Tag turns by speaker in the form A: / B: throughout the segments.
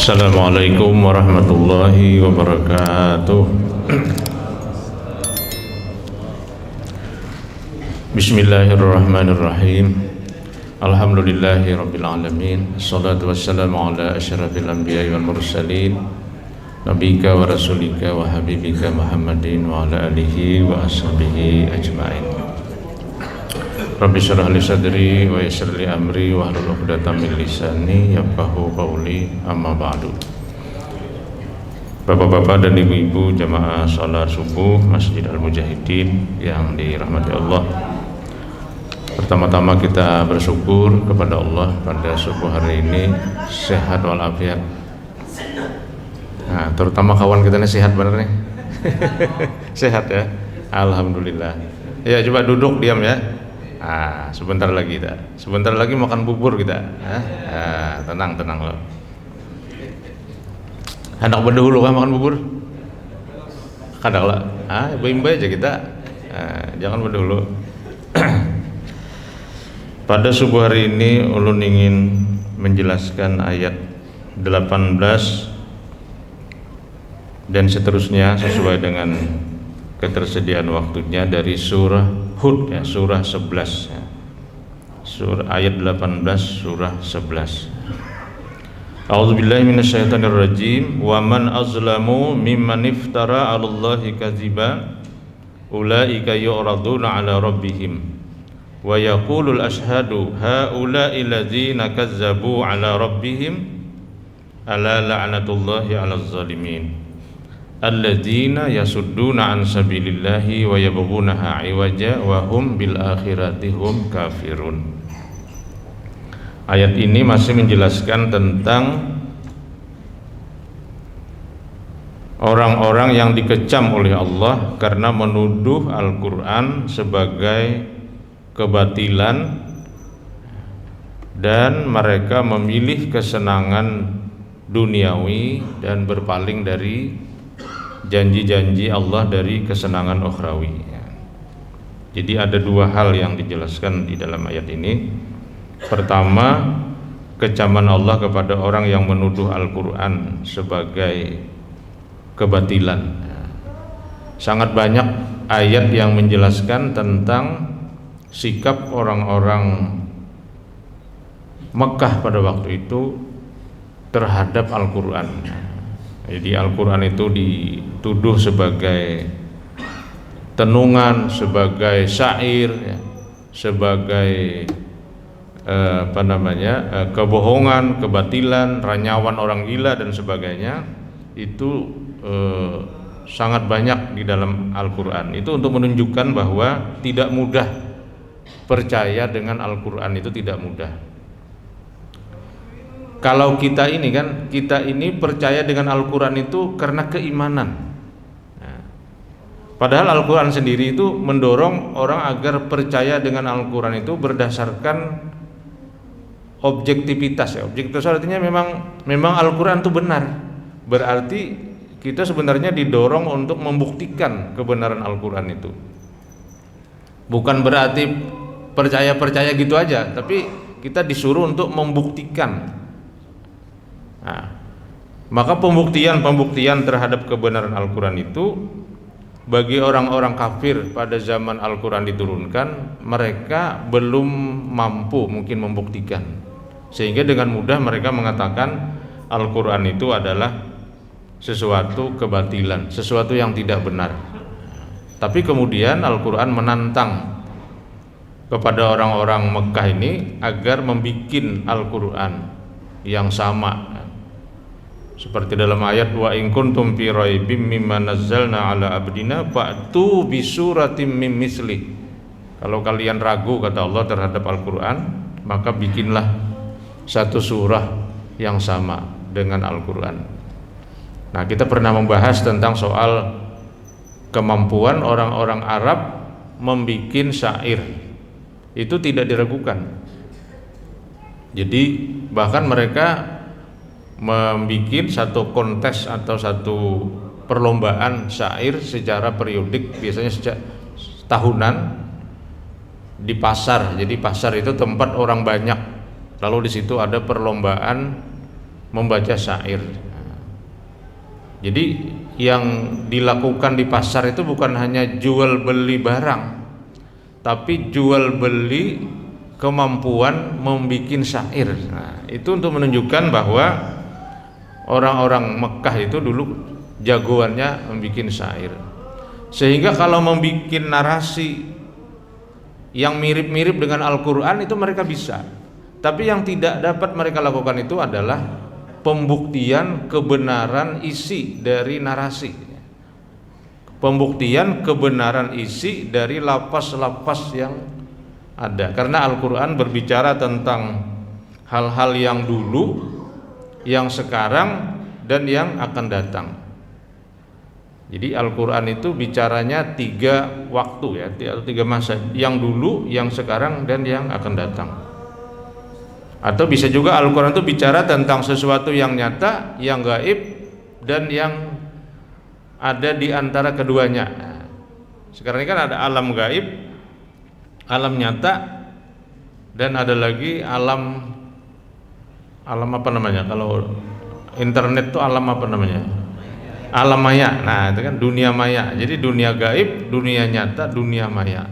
A: Assalamualaikum warahmatullahi wabarakatuh. Bismillahirrahmanirrahim. Alhamdulillahi rabbil alamin. Assalatu wassalamu ala asyrafil anbiya'i wal mursalin, nabiyika wa rasulika wa habibika Muhammadin wa ala alihi wa ashabihi ajma'in. Rabbi syrah li sadri wa yassir li amri wa hlul 'uqdatam min lisani yafqahu qawli, amma ba'du. Bapak-bapak dan ibu-ibu jamaah salat subuh Masjid Al-Mujahidin yang dirahmati Allah. Pertama-tama kita bersyukur kepada Allah pada subuh hari ini sehat walafiat. Nah, terutama kawan kita ini sehat benar nih. Sehat ya. Alhamdulillah. Ya, coba duduk diam ya. Sebentar lagi makan bubur kita. Tenang lo. Hendak berdahulu kan makan bubur? Kadang lah. Baik-baik aja kita. Jangan berdahulu. Pada subuh hari ini ulun ingin menjelaskan ayat 18 dan seterusnya sesuai dengan ketersediaan waktunya dari surah Hud ya, surah 11 ya. Surah ayat 18 surah 11. A'udzubillahi minasyaitonirrajim. Wa man azlamu mimman iftara 'alallahi kadziba ulaika yu'raduna 'ala rabbihim wa yaqulul ashhadu haula'i ladzina kazzabu 'ala rabbihim ala la'natullahi 'alaz zalimin alladzina yasudduna an sabilillahi wa yabghunaha 'iwaja wa hum bil akhirati hum kafirun. Ayat ini masih menjelaskan tentang orang-orang yang dikecam oleh Allah karena menuduh Al-Qur'an sebagai kebatilan dan mereka memilih kesenangan duniawi dan berpaling dari janji-janji Allah dari kesenangan ukhrawi. Jadi ada dua hal yang dijelaskan di dalam ayat ini. Pertama, kecaman Allah kepada orang yang menuduh Al-Quran sebagai kebatilan. Sangat banyak ayat yang menjelaskan tentang sikap orang-orang Mekah pada waktu itu terhadap Al-Quran. Jadi Al-Quran itu dituduh sebagai tenungan, sebagai syair, ya, sebagai kebohongan, kebatilan, ranyawan orang gila dan sebagainya. Itu sangat banyak di dalam Al-Quran. Itu untuk menunjukkan bahwa tidak mudah percaya dengan Al-Quran, itu tidak mudah. Kalau kita ini percaya dengan Al-Quran itu karena keimanan. Padahal Al-Quran sendiri itu mendorong orang agar percaya dengan Al-Quran itu berdasarkan objektivitas ya. Objektivitas artinya memang Al-Quran itu benar. Berarti kita sebenarnya didorong untuk membuktikan kebenaran Al-Quran itu. Bukan berarti percaya gitu aja, tapi kita disuruh untuk membuktikan. Maka pembuktian terhadap kebenaran Al-Quran itu bagi orang-orang kafir pada zaman Al-Quran diturunkan, mereka belum mampu mungkin membuktikan, sehingga dengan mudah mereka mengatakan Al-Quran itu adalah sesuatu kebatilan, sesuatu yang tidak benar. Tapi kemudian Al-Quran menantang kepada orang-orang Mekah ini agar membikin Al-Quran yang sama, seperti dalam ayat wa in kuntum fi raibim mimma nazzalna ala abdina fa'tu bi suratim mim misli. Kalau kalian ragu kata Allah terhadap Al-Quran, maka bikinlah satu surah yang sama dengan Al-Quran. Nah, kita pernah membahas tentang soal kemampuan orang-orang Arab membikin syair. Itu tidak diragukan. Jadi bahkan mereka membuat satu kontes atau satu perlombaan syair secara periodik, biasanya sejak tahunan di pasar. Jadi pasar itu tempat orang banyak. Lalu di situ ada perlombaan membaca syair. Jadi yang dilakukan di pasar itu bukan hanya jual beli barang, tapi jual beli kemampuan membikin syair. Nah, itu untuk menunjukkan bahwa orang-orang Mekah itu dulu jagoannya membikin syair. Sehingga kalau membikin narasi yang mirip-mirip dengan Al-Quran itu mereka bisa. Tapi yang tidak dapat mereka lakukan itu adalah pembuktian kebenaran isi dari narasi, pembuktian kebenaran isi dari lapas-lapas yang ada. Karena Al-Quran berbicara tentang hal-hal yang dulu, yang sekarang, dan yang akan datang. Jadi Al-Quran itu bicaranya 3 waktu ya, atau 3 masa, yang dulu, yang sekarang, dan yang akan datang. Atau bisa juga Al-Quran itu bicara tentang sesuatu yang nyata, yang gaib, dan yang ada di antara keduanya. Sekarang ini kan ada alam gaib, alam nyata, dan ada lagi alam apa namanya? Kalau internet itu alam apa namanya? Alam maya. Nah, itu kan dunia maya. Jadi dunia gaib, dunia nyata, dunia maya.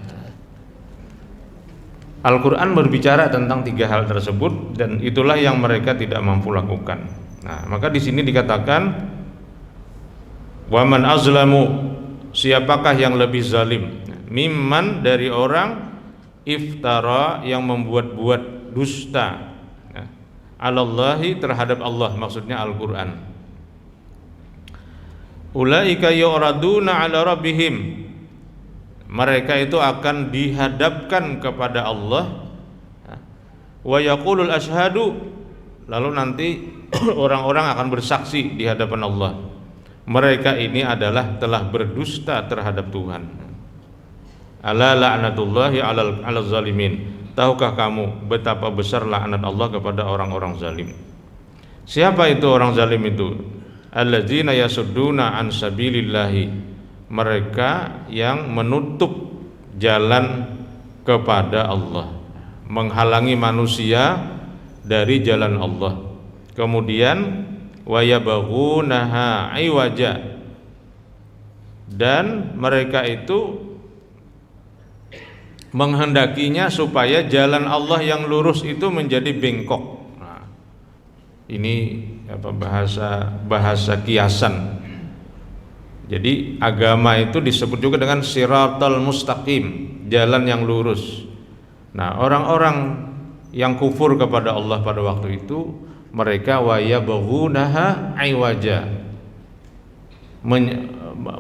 A: Al-Quran berbicara tentang 3 hal tersebut, dan itulah yang mereka tidak mampu lakukan. Nah, maka di sini dikatakan, waman azlamu, siapakah yang lebih zalim, mimman, dari orang, iftara, yang membuat-buat dusta, alallahi, terhadap Allah, maksudnya Al-Quran. Ulaika yu'raduna ala rabbihim, mereka itu akan dihadapkan kepada Allah. Wa yaqulul ashhadu, lalu nanti orang-orang akan bersaksi di hadapan Allah, mereka ini adalah telah berdusta terhadap Tuhan. Ala la'natullahi 'alal zalimin, tahukah kamu betapa besar laknat Allah kepada orang-orang zalim. Siapa itu orang zalim itu? Alladzina yasudduna an sabilillahi, mereka yang menutup jalan kepada Allah, menghalangi manusia dari jalan Allah. Kemudian wayabaghunaha iwaja, dan mereka itu menghendakinya supaya jalan Allah yang lurus itu menjadi bengkok. Nah, ini apa, bahasa kiasan. Jadi agama itu disebut juga dengan siratal mustaqim, jalan yang lurus. Nah, orang-orang yang kufur kepada Allah pada waktu itu, mereka wayabghunaha iwaja,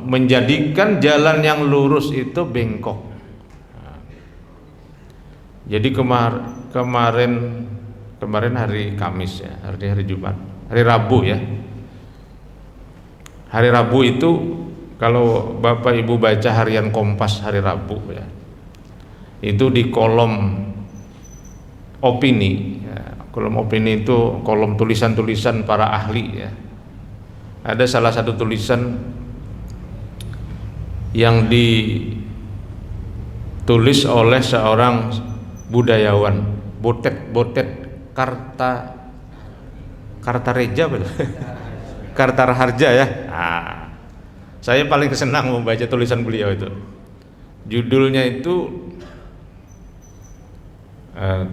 A: menjadikan jalan yang lurus itu bengkok. Nah, jadi kemarin hari Kamis ya, hari Jumat, hari Rabu ya. Hari Rabu itu kalau Bapak Ibu baca harian Kompas hari Rabu ya, itu di kolom opini ya, kolom opini itu kolom tulisan-tulisan para ahli ya. Ada salah satu tulisan yang ditulis oleh seorang budayawan, Botet Kartareja betul. Kartarharja ya. Nah, saya paling senang membaca tulisan beliau itu. Judulnya itu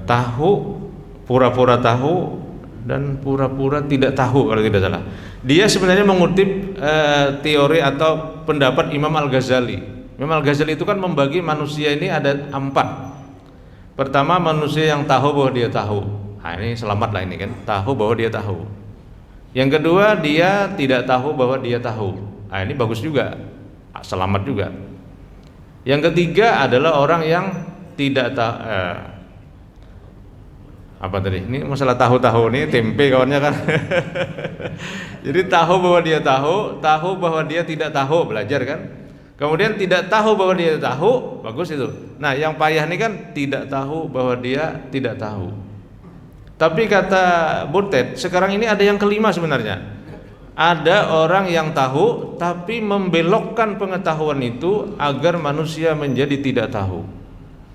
A: tahu, pura-pura tahu, dan pura-pura tidak tahu kalau tidak salah. Dia sebenarnya mengutip teori atau pendapat Imam Al-Ghazali. Imam Al-Ghazali itu kan membagi manusia ini ada 4. Pertama, manusia yang tahu bahwa dia tahu. Nah, ini selamatlah ini kan, tahu bahwa dia tahu. Yang kedua, dia tidak tahu bahwa dia tahu. Nah, ini bagus juga, selamat juga. Yang ketiga adalah orang yang tidak tahu. Apa tadi? Ini masalah tahu-tahu nih, tempe kawannya kan. Jadi tahu bahwa dia tahu bahwa dia tidak tahu, belajar kan. Kemudian tidak tahu bahwa dia tahu, bagus itu. Nah, yang payah ini kan tidak tahu bahwa dia tidak tahu. Tapi kata Botet, sekarang ini ada yang kelima sebenarnya. Ada orang yang tahu tapi membelokkan pengetahuan itu agar manusia menjadi tidak tahu.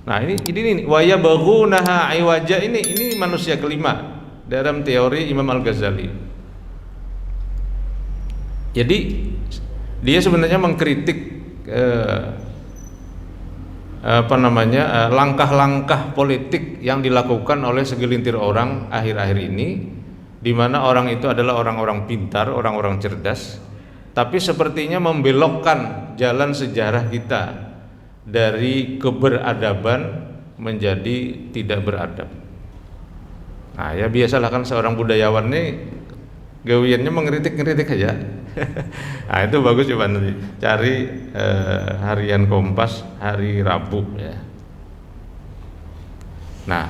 A: Nah, ini wayabaghunaha iwaja, ini manusia kelima dalam teori Imam Al-Ghazali. Jadi dia sebenarnya mengkritik langkah-langkah politik yang dilakukan oleh segelintir orang akhir-akhir ini, di mana orang itu adalah orang-orang pintar, orang-orang cerdas, tapi sepertinya membelokkan jalan sejarah kita dari keberadaban menjadi tidak beradab. Nah ya biasalah kan seorang budayawan nih gawiannya mengkritik-kritik aja. Nah itu bagus, coba nanti cari harian Kompas hari Rabu ya. Nah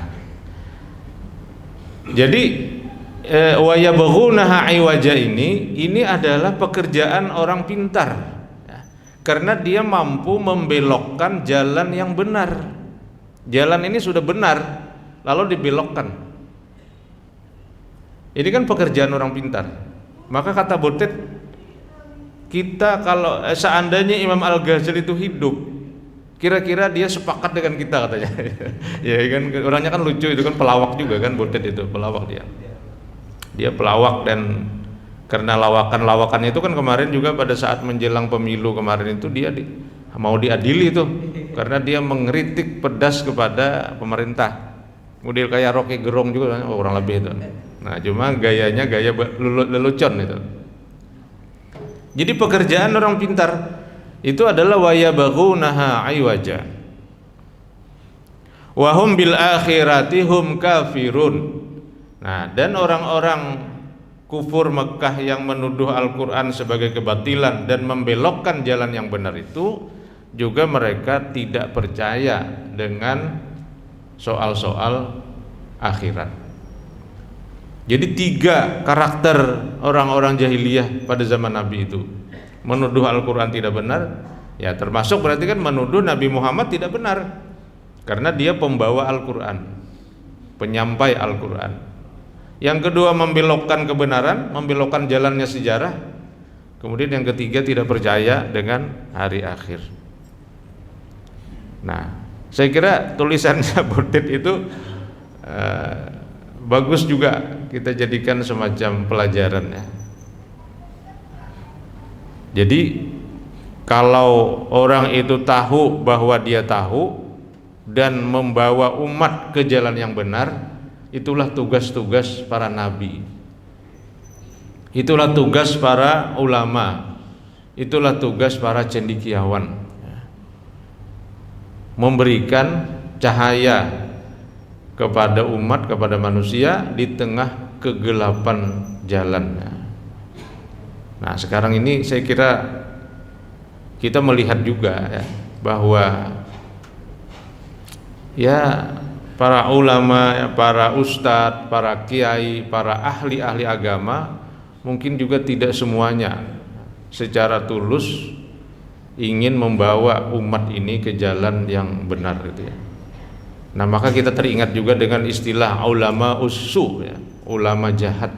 A: jadi wa yabghunaha iwaja ini adalah pekerjaan orang pintar ya, karena dia mampu membelokkan jalan yang benar. Jalan ini sudah benar lalu dibelokkan. Ini kan pekerjaan orang pintar. Maka kata Butet, kita kalau seandainya Imam Al-Ghazali itu hidup, kira-kira dia sepakat dengan kita katanya. Ya kan orangnya kan lucu, itu kan pelawak juga kan, Butet itu pelawak dia. Dia pelawak, dan karena lawakan-lawakannya itu kan kemarin juga pada saat menjelang pemilu kemarin itu dia mau diadili tuh karena dia mengkritik pedas kepada pemerintah. Model kayak Rocky Gerung juga orang lebih itu. Nah, cuma gayanya gaya lelucon itu. Jadi pekerjaan orang pintar itu adalah wayabaghunaha aywaja. Wa hum bil akhirati hum kafirun. Nah, dan orang-orang kufur Mekah yang menuduh Al-Qur'an sebagai kebatilan dan membelokkan jalan yang benar itu juga mereka tidak percaya dengan soal-soal akhirat. Jadi 3 karakter orang-orang jahiliyah pada zaman Nabi itu menuduh Al-Quran tidak benar, ya termasuk berarti kan menuduh Nabi Muhammad tidak benar, karena dia pembawa Al-Quran, penyampai Al-Quran. Yang kedua membelokkan kebenaran, membelokkan jalannya sejarah. Kemudian yang ketiga tidak percaya dengan hari akhir. Nah, saya kira tulisannya Butet itu bagus juga kita jadikan semacam pelajaran ya. Jadi kalau orang itu tahu bahwa dia tahu dan membawa umat ke jalan yang benar, itulah tugas-tugas para nabi, itulah tugas para ulama, itulah tugas para cendekiawan, memberikan cahaya kepada umat, kepada manusia di tengah kegelapan jalannya. Nah sekarang ini saya kira kita melihat juga ya, bahwa ya para ulama, ya, para ustadz, para kiai, para ahli-ahli agama mungkin juga tidak semuanya secara tulus ingin membawa umat ini ke jalan yang benar gitu ya. Nah maka kita teringat juga dengan istilah ulama ussu ya, ulama jahat.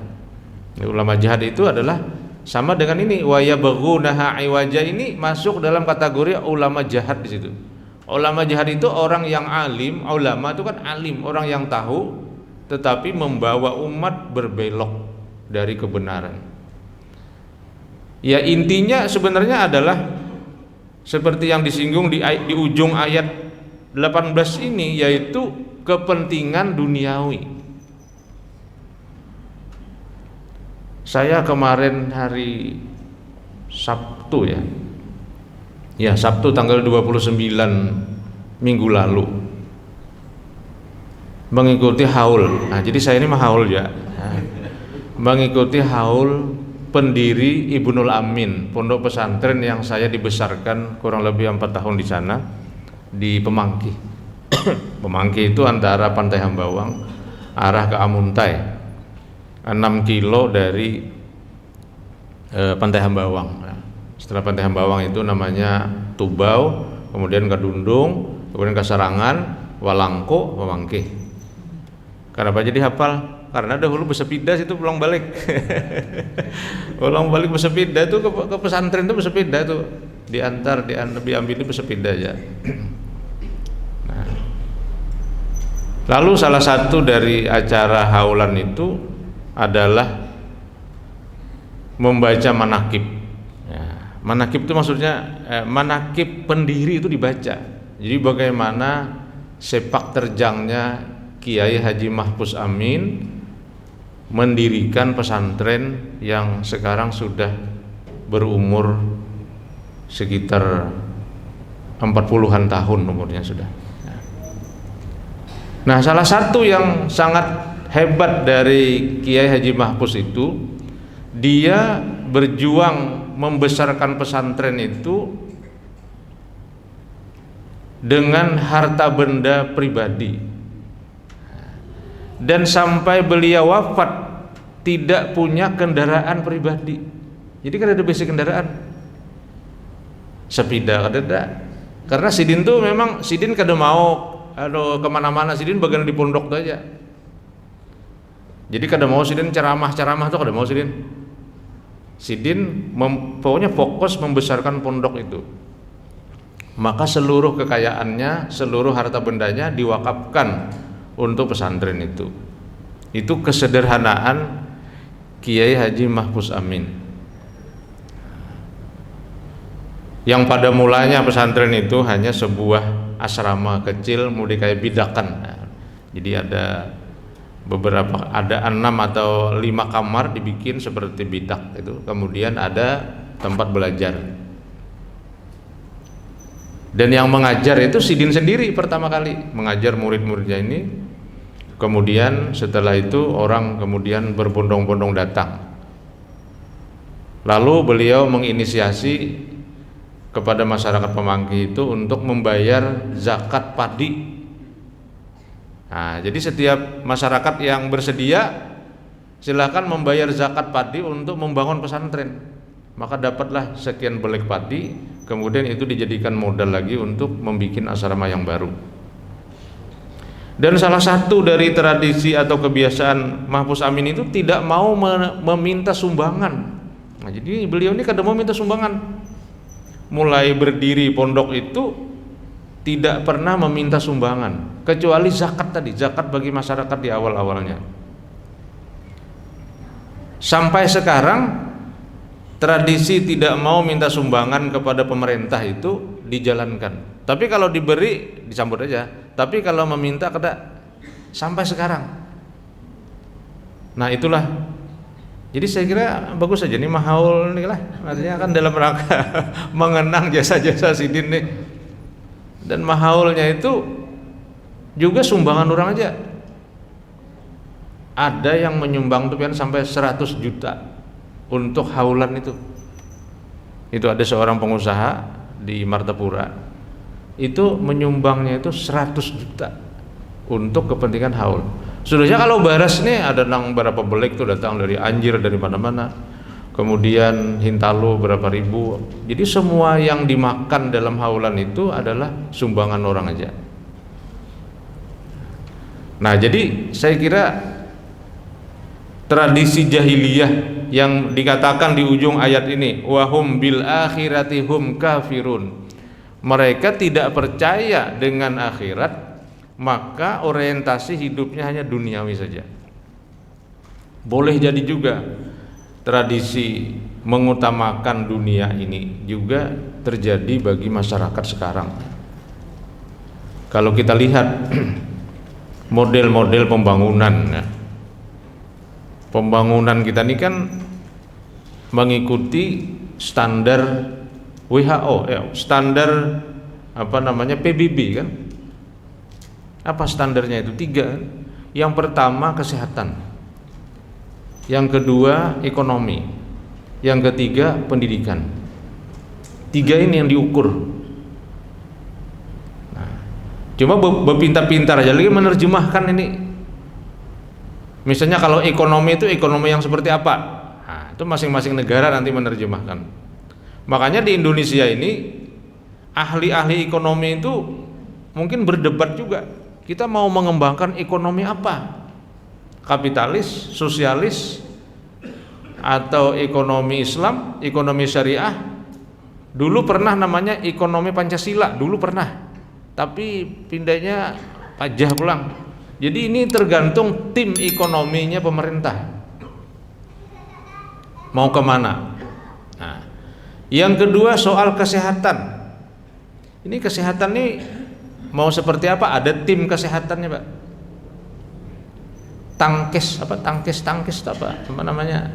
A: Ulama jahat itu adalah sama dengan ini, wa yabghunaha iwaja ini masuk dalam kategori ulama jahat di situ. Ulama jahat itu orang yang alim, ulama itu kan alim, orang yang tahu tetapi membawa umat berbelok dari kebenaran. Ya intinya sebenarnya adalah seperti yang disinggung di ujung ayat 18 ini, yaitu kepentingan duniawi. Saya kemarin hari Sabtu ya Sabtu tanggal 29 minggu lalu mengikuti haul. Nah jadi saya ini mah haul ya, mengikuti haul pendiri Ibnul Amin, pondok pesantren yang saya dibesarkan kurang lebih 4 tahun di sana, di Pemangki. Pemangki itu antara Pantai Hambawang arah ke Amuntai, 6 kilo dari Pantai Hambawang. Setelah Pantai Hambawang itu namanya Tubau, kemudian Kadundung, kemudian Kasarangan, Walangko, Pemangki. Kenapa jadi hafal? Karena dahulu bersepeda situ pulang balik. Pulang balik bersepeda itu ke pesantren itu bersepeda tuh, diambil itu bersepeda aja. Nah, lalu salah satu dari acara haulan itu adalah membaca manakib Manakib itu maksudnya manakib pendiri itu dibaca. Jadi bagaimana sepak terjangnya Kiai Haji Mahfuz Amin mendirikan pesantren yang sekarang sudah berumur sekitar 40-an tahun umurnya sudah. Nah, salah satu yang sangat hebat dari Kiai Haji Mahfuz itu, dia berjuang membesarkan pesantren itu dengan harta benda pribadi, dan sampai beliau wafat tidak punya kendaraan pribadi. Jadi kan ada basic kendaraan, sepeda ada, karena Sidin tuh memang Sidin kada mau kemana-mana, Sidin bagian di pondok tuh aja. Jadi kada mau Sidin ceramah tuh kada mau Sidin pokoknya fokus membesarkan pondok itu. Maka seluruh kekayaannya, seluruh harta bendanya diwakafkan untuk pesantren itu. Itu kesederhanaan Kiai Haji Mahfuz Amin. Yang pada mulanya pesantren itu hanya sebuah asrama kecil mulai kayak bidakan. Jadi ada 6 atau 5 kamar dibikin seperti bidak itu. Kemudian ada tempat belajar. Dan yang mengajar itu Sidin sendiri pertama kali mengajar murid-muridnya ini. Kemudian setelah itu orang kemudian berbondong-bondong datang. Lalu beliau menginisiasi kepada masyarakat Pemangki itu untuk membayar zakat padi. Nah, jadi setiap masyarakat yang bersedia silakan membayar zakat padi untuk membangun pesantren. Maka dapatlah sekian belek padi, kemudian itu dijadikan modal lagi untuk membuat asrama yang baru. Dan salah satu dari tradisi atau kebiasaan Mahfuz Amin itu tidak mau meminta sumbangan. Nah, jadi beliau ini kada mau minta sumbangan. Mulai berdiri pondok itu tidak pernah meminta sumbangan, kecuali zakat tadi, zakat bagi masyarakat di awal-awalnya. Sampai sekarang tradisi tidak mau minta sumbangan kepada pemerintah itu dijalankan. Tapi kalau diberi disambut aja, tapi kalau meminta kada, sampai sekarang. Nah, itulah. Jadi saya kira bagus saja nih mahaul nih lah, artinya kan dalam rangka mengenang jasa-jasa Sidin nih. Dan mahaulnya itu juga sumbangan orang aja. Ada yang menyumbang tuh kan sampai 100 juta untuk haulan itu. Itu ada seorang pengusaha di Martapura. Itu menyumbangnya itu 100 juta untuk kepentingan haul. Sudahnya kalau baras nih ada nang berapa belek tuh datang dari Anjir, dari mana-mana. Kemudian Hintalo berapa ribu. Jadi semua yang dimakan dalam haulan itu adalah sumbangan orang aja. Nah, jadi saya kira tradisi jahiliyah yang dikatakan di ujung ayat ini, wahum bil akhirati hum kafirun. Mereka tidak percaya dengan akhirat, maka orientasi hidupnya hanya duniawi saja. Boleh jadi juga tradisi mengutamakan dunia ini juga terjadi bagi masyarakat sekarang. Kalau kita lihat model-model pembangunan kita ini kan mengikuti standar WHO, standar PBB kan. Apa standarnya itu? 3. Yang pertama kesehatan, yang kedua ekonomi, yang ketiga pendidikan. 3 ini yang diukur. Nah, cuma berpintar-pintar aja lagi menerjemahkan ini. Misalnya kalau ekonomi itu ekonomi yang seperti apa? Nah, itu masing-masing negara nanti menerjemahkan. Makanya di Indonesia ini ahli-ahli ekonomi itu mungkin berdebat juga. Kita mau mengembangkan ekonomi apa? Kapitalis, sosialis, atau ekonomi Islam, ekonomi syariah? Dulu pernah namanya ekonomi Pancasila, dulu pernah. Tapi pindahnya pajah pulang. Jadi ini tergantung tim ekonominya pemerintah mau kemana. Nah, Yang kedua soal kesehatan. Ini kesehatan nih mau seperti apa? Ada tim kesehatannya, Pak. Tangkis apa namanya?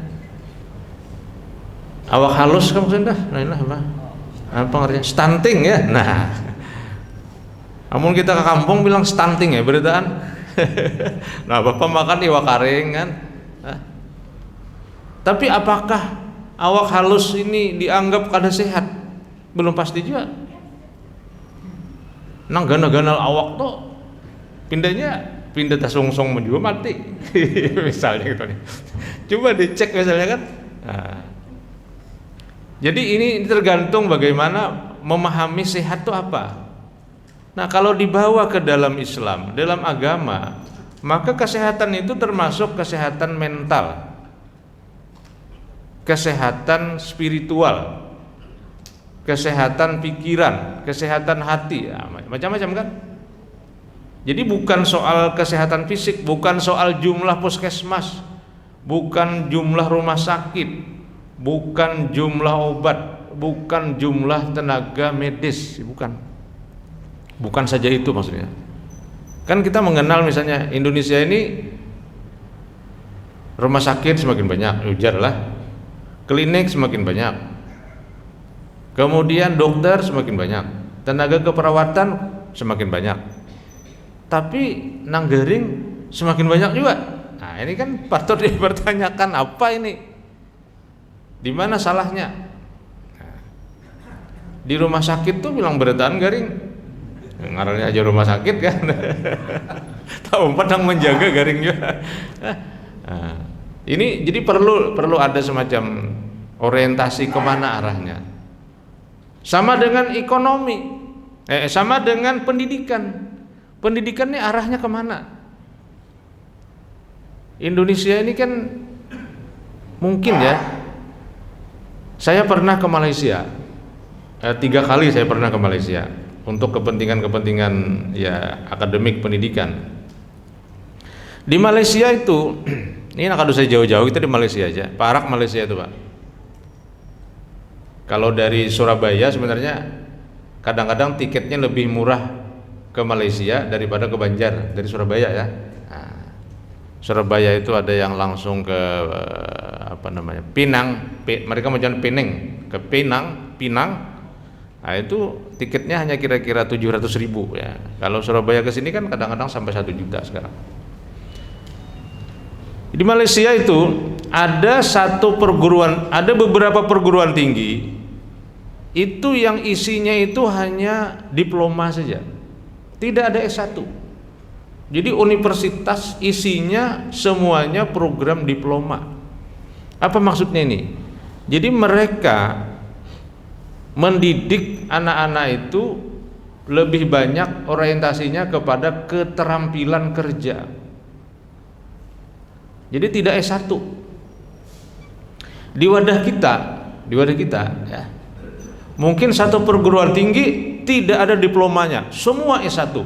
A: Awak halus kamu sudah. Nah, apa artinya? Stunting ya. Nah. Namun kita ke kampung bilang stunting ya beritaan. Nah, Bapak makan iwak karing kan. Nah. Tapi apakah awak halus ini dianggap kada sehat? Belum pasti juga. Nang ganal awak tuh pindah tasungsong juga mati. Misalnya gitu nih. Coba dicek misalnya kan. Nah. Jadi ini tergantung bagaimana memahami sehat itu apa. Nah, kalau dibawa ke dalam Islam, dalam agama, maka kesehatan itu termasuk kesehatan mental, kesehatan spiritual, kesehatan pikiran, kesehatan hati, ya, macam-macam kan. Jadi bukan soal kesehatan fisik, bukan soal jumlah puskesmas, bukan jumlah rumah sakit, bukan jumlah obat, bukan jumlah tenaga medis, bukan saja itu maksudnya. Kan kita mengenal misalnya Indonesia ini rumah sakit semakin banyak, ujar lah, klinik semakin banyak, kemudian dokter semakin banyak, tenaga keperawatan semakin banyak, tapi nanggaring semakin banyak juga. Nah, ini kan patut dipertanyakan, apa ini? Di mana salahnya? Nah, di rumah sakit tuh bilang beritaan garing, ngarangnya aja rumah sakit kan. Tahu padang menjaga garing juga. Nah, ini jadi perlu ada semacam orientasi kemana arahnya. Sama dengan ekonomi, sama dengan pendidikan. Pendidikan ini arahnya kemana? Indonesia ini kan mungkin ya. Saya pernah ke Malaysia. 3 kali saya pernah ke Malaysia untuk kepentingan ya akademik pendidikan. Di Malaysia itu, ini nak saya jauh-jauh, kita di Malaysia aja, Perak Malaysia itu Pak. Kalau dari Surabaya sebenarnya kadang-kadang tiketnya lebih murah ke Malaysia daripada ke Banjar dari Surabaya ya. Nah, Surabaya itu ada yang langsung ke Pinang, mereka mau jalan Penang ke Pinang. Nah itu tiketnya hanya kira-kira 700.000 ya. Kalau Surabaya ke sini kan kadang-kadang sampai 1 juta sekarang. Di Malaysia itu ada beberapa perguruan tinggi itu yang isinya itu hanya diploma saja, tidak ada S1. Jadi universitas isinya semuanya program diploma. Apa maksudnya ini? Jadi mereka mendidik anak-anak itu lebih banyak orientasinya kepada keterampilan kerja. Jadi tidak S1. Di wadah kita ya. Mungkin satu perguruan tinggi tidak ada diplomanya, semua S1.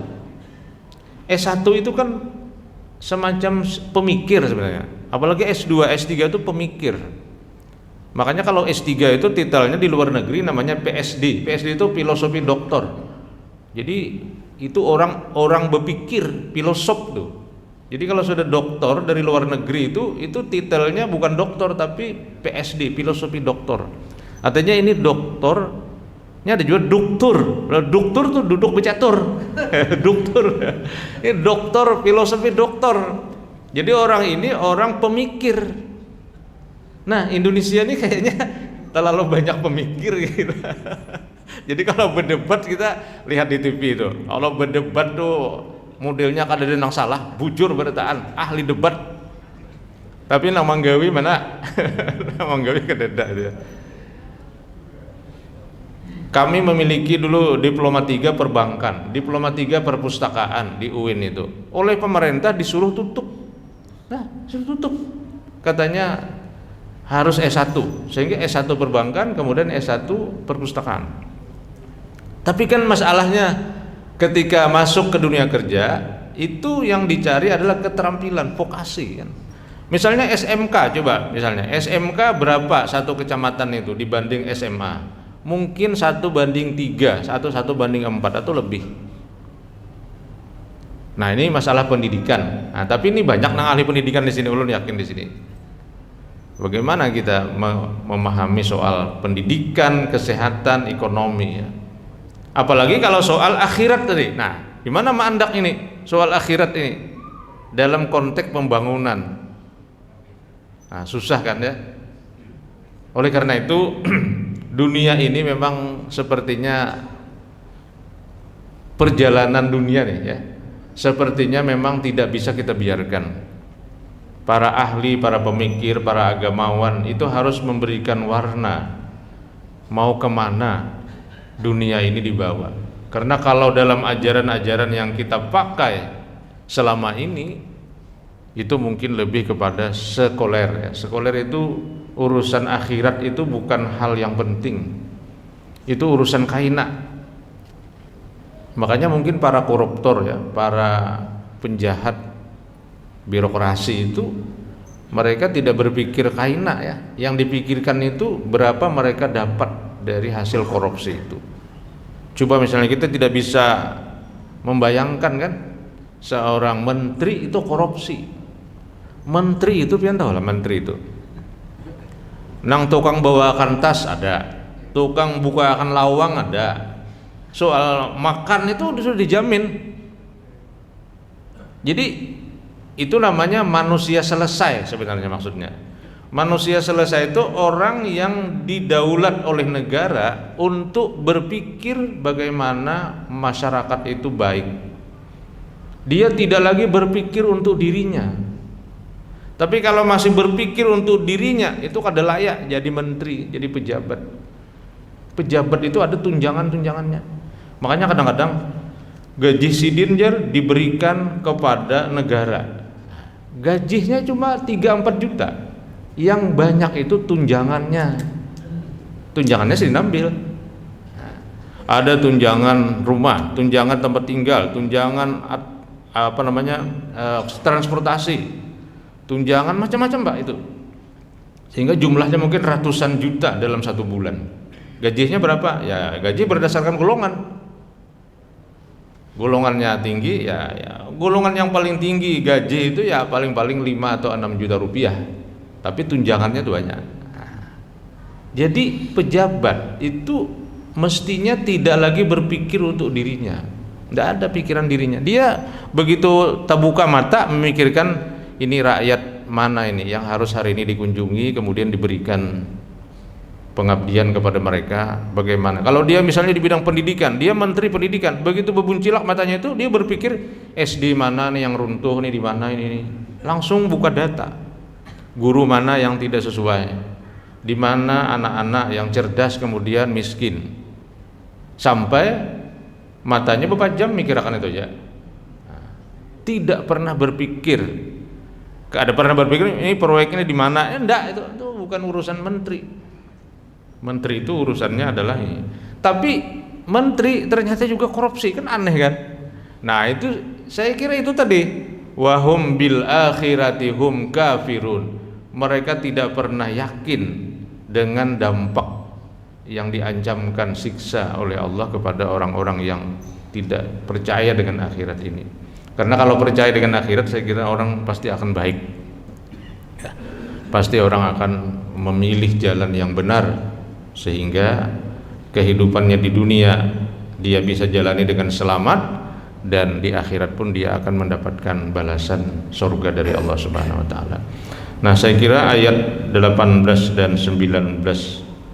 A: S1 itu kan semacam pemikir sebenarnya. Apalagi S2, S3 itu pemikir. Makanya kalau S3 itu titelnya di luar negeri namanya PSD. PSD itu filosofi doktor. Jadi itu orang berpikir, filosof tuh. Jadi kalau sudah doktor dari luar negeri itu titelnya bukan doktor tapi PSD, filosofi doktor. Artinya ini doktornya ada juga doktur. Doktur tuh duduk bercatur. Doktur. Ini doktor, filosofi doktor. Jadi orang ini orang pemikir. Nah, Indonesia ini kayaknya terlalu banyak pemikir gitu. Jadi kalau berdebat kita lihat di TV itu. Kalau berdebat tuh modelnya kada ada yang salah, bujur beritaan, ahli debat. Tapi nang manggawi mana? Nang manggawi kededa dia. Kami memiliki dulu diploma 3 perbankan, diploma 3 perpustakaan di UIN itu. Oleh pemerintah disuruh tutup. Nah, suruh tutup. Katanya harus S1, sehingga S1 perbankan, kemudian S1 perpustakaan. Tapi kan masalahnya ketika masuk ke dunia kerja, itu yang dicari adalah keterampilan, vokasi kan. Misalnya SMK, coba misalnya SMK berapa satu kecamatan itu dibanding SMA? mungkin 1:3, 1:4 atau lebih. Nah, ini masalah pendidikan. Nah, tapi ini banyak nang ahli pendidikan di sini, ulun yakin di sini. Bagaimana kita memahami soal pendidikan, kesehatan, ekonomi ya. Apalagi kalau soal akhirat tadi. Nah, gimana mandak ini soal akhirat ini dalam konteks pembangunan? Nah, susah kan ya. Oleh karena itu dunia ini memang sepertinya perjalanan dunia nih ya. Sepertinya memang tidak bisa kita biarkan. Para ahli, para pemikir, para agamawan itu harus memberikan warna mau kemana dunia ini dibawa. Karena kalau dalam ajaran-ajaran yang kita pakai selama ini itu mungkin lebih kepada sekuler ya. Sekuler itu urusan akhirat itu bukan hal yang penting. Itu urusan kainak. Makanya mungkin para koruptor ya, para penjahat birokrasi itu mereka tidak berpikir kainak ya. Yang dipikirkan itu berapa mereka dapat dari hasil korupsi itu. Coba misalnya kita tidak bisa membayangkan kan seorang menteri itu korupsi. Menteri itu pian tahu lah menteri itu. Nang tukang bawakan tas ada, tukang bukakan lawang ada. Soal makan itu sudah dijamin. Jadi itu namanya manusia selesai sebenarnya maksudnya. Manusia selesai itu orang yang didaulat oleh negara untuk berpikir bagaimana masyarakat itu baik. Dia tidak lagi berpikir untuk dirinya. Tapi kalau masih berpikir untuk dirinya, itu kada layak jadi menteri, jadi pejabat. Pejabat itu ada tunjangan-tunjangannya. Makanya kadang-kadang gaji sidin diberikan kepada negara. Gajinya cuma 3-4 juta. Yang banyak itu tunjangannya. Tunjangannya sih diambil. Ada tunjangan rumah, tunjangan tempat tinggal, tunjangan transportasi, tunjangan macam-macam Pak itu. Sehingga jumlahnya mungkin ratusan juta dalam 1 bulan. Gajinya berapa? Ya gaji berdasarkan golongan. Golongannya tinggi ya golongan yang paling tinggi gaji itu ya paling-paling 5 atau 6 juta rupiah. Tapi tunjangannya tuh banyak. Jadi pejabat itu mestinya tidak lagi berpikir untuk dirinya. Tidak ada pikiran dirinya. Dia begitu terbuka mata memikirkan ini rakyat mana ini yang harus hari ini dikunjungi, kemudian diberikan pengabdian kepada mereka. Bagaimana kalau dia misalnya di bidang pendidikan, dia menteri pendidikan, begitu bebuncilak matanya itu dia berpikir SD mana nih yang runtuh nih, di mana ini, langsung buka data guru mana yang tidak sesuai, di mana anak-anak yang cerdas kemudian miskin, sampai matanya beberapa jam mikirkan itu aja. Tidak pernah berpikir, ada pernah berpikir ini proyeknya di mana? Enggak, itu bukan urusan menteri. Menteri itu urusannya adalah ini. Tapi menteri ternyata juga korupsi, kan aneh kan? Nah itu saya kira itu tadi wahum bil akhirati hum kafirun. Mereka tidak pernah yakin dengan dampak yang diancamkan siksa oleh Allah kepada orang-orang yang tidak percaya dengan akhirat ini. Karena kalau percaya dengan akhirat saya kira orang pasti akan baik ya. Pasti orang akan memilih jalan yang benar, sehingga kehidupannya di dunia dia bisa jalani dengan selamat, dan di akhirat pun dia akan mendapatkan balasan surga dari Allah Subhanahu wa taala. Nah, saya kira ayat 18 dan 19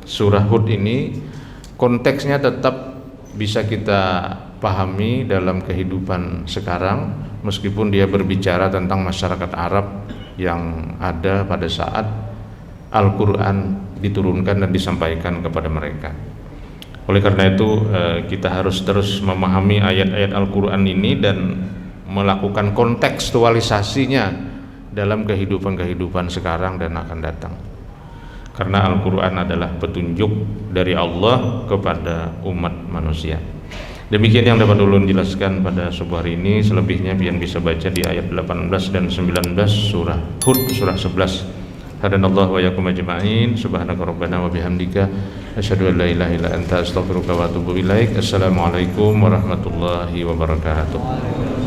A: surah Hud ini konteksnya tetap bisa kita pahami dalam kehidupan sekarang, meskipun dia berbicara tentang masyarakat Arab yang ada pada saat Al-Quran diturunkan dan disampaikan kepada mereka. Oleh karena itu kita harus terus memahami ayat-ayat Al-Quran ini dan melakukan kontekstualisasinya dalam kehidupan sekarang dan akan datang. Karena Al-Quran adalah petunjuk dari Allah kepada umat manusia. Demikian yang dapat ulun jelaskan pada subuh hari ini. Selebihnya pian bisa baca di ayat 18 dan 19 surah Hud, surah 11. Hadanallahu wa iyyakum ajma'in. Subhanaka rabbana wa bihamdika asyhadu an la ilaha illa anta astaghfiruka wa atubu ilaik. Assalamualaikum warahmatullahi wabarakatuh.